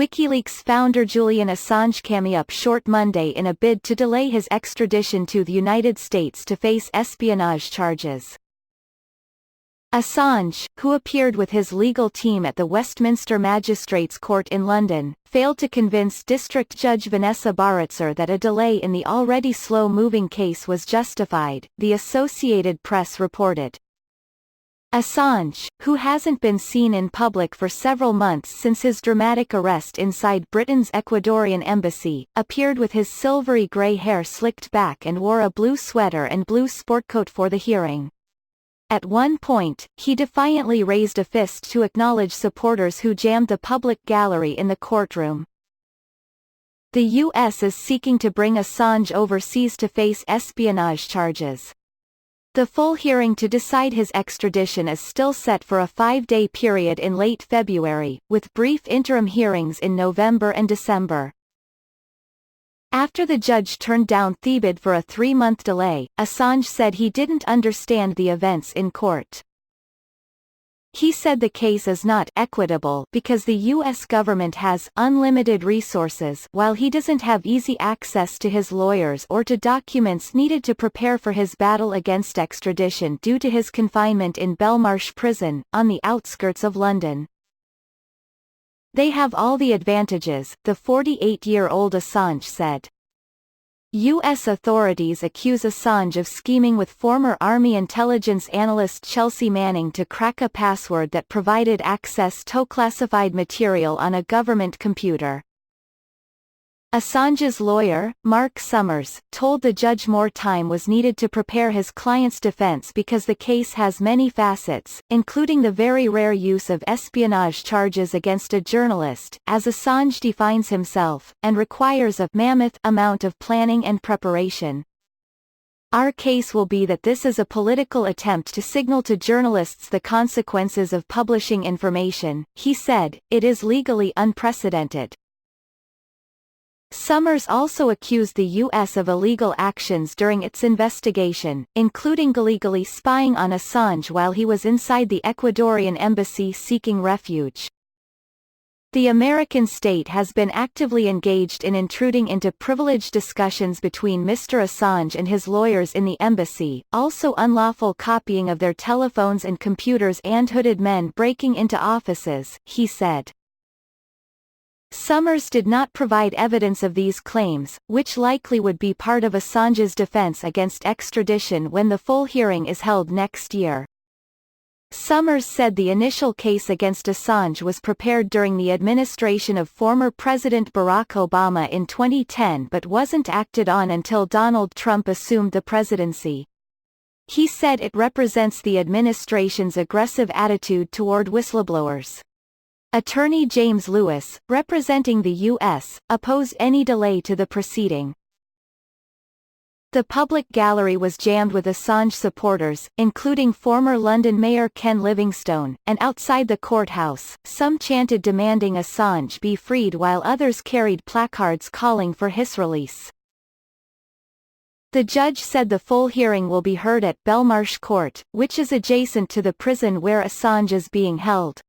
WikiLeaks founder Julian Assangecameup short Monday in a bid to delay his extradition to the United States to face espionage charges. Assange, who appeared with his legal team at the Westminster Magistrates Court in London, failed to convince District Judge Vanessa Baraitser that a delay in the already slow-moving case was justified, the Associated Press reported. Assange, who hasn't been seen in public for several months since his dramatic arrest inside Britain's Ecuadorian embassy, appeared with his silvery-gray hair slicked back and wore a blue sweater and blue sportcoat for the hearing. At one point, he defiantly raised a fist to acknowledge supporters who jammed the public gallery in the courtroom. The U.S. is seeking to bring Assange overseas to face espionage charges. The full hearing to decide his extradition is still set for a 5-day period in late February, with brief interim hearings in November and December. After the judge turned down the bid for a 3-month delay, Assange said he didn't understand the events in court. He said the case is not equitable because the U.S. government has unlimited resources while he doesn't have easy access to his lawyers or to documents needed to prepare for his battle against extradition due to his confinement in Belmarsh Prison, on the outskirts of London. They have all the advantages, the 48-year-old Assange said. U.S. authorities accuse Assange of scheming with former Army intelligence analyst Chelsea Manning to crack a password that provided access to classified material on a government computer. Assange's lawyer, Mark Summers, told the judge more time was needed to prepare his client's defense because the case has many facets, including the very rare use of espionage charges against a journalist, as Assange defines himself, and requires a mammoth amount of planning and preparation. Our case will be that this is a political attempt to signal to journalists the consequences of publishing information, he said. It is legally unprecedented. Summers also accused the U.S. of illegal actions during its investigation, including illegally spying on Assange while he was inside the Ecuadorian embassy seeking refuge. The American state has been actively engaged in intruding into privileged discussions between Mr. Assange and his lawyers in the embassy, also unlawful copying of their telephones and computers and hooded men breaking into offices, he said. Summers did not provide evidence of these claims, which likely would be part of Assange's defense against extradition when the full hearing is held next year. Summers said the initial case against Assange was prepared during the administration of former President Barack Obama in 2010 but wasn't acted on until Donald Trump assumed the presidency. He said it represents the administration's aggressive attitude toward whistleblowers. Attorney James Lewis, representing the U.S., opposed any delay to the proceeding. The public gallery was jammed with Assange supporters, including former London Mayor Ken Livingstone, and outside the courthouse, some chanted demanding Assange be freed while others carried placards calling for his release. The judge said the full hearing will be heard at Belmarsh Court, which is adjacent to the prison where Assange is being held.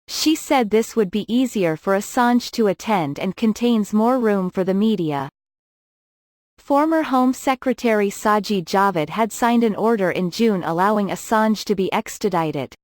She said this would be easier for Assange to attend and contains more room for the media. Former Home Secretary Sajid Javid had signed an order in June allowing Assange to be extradited.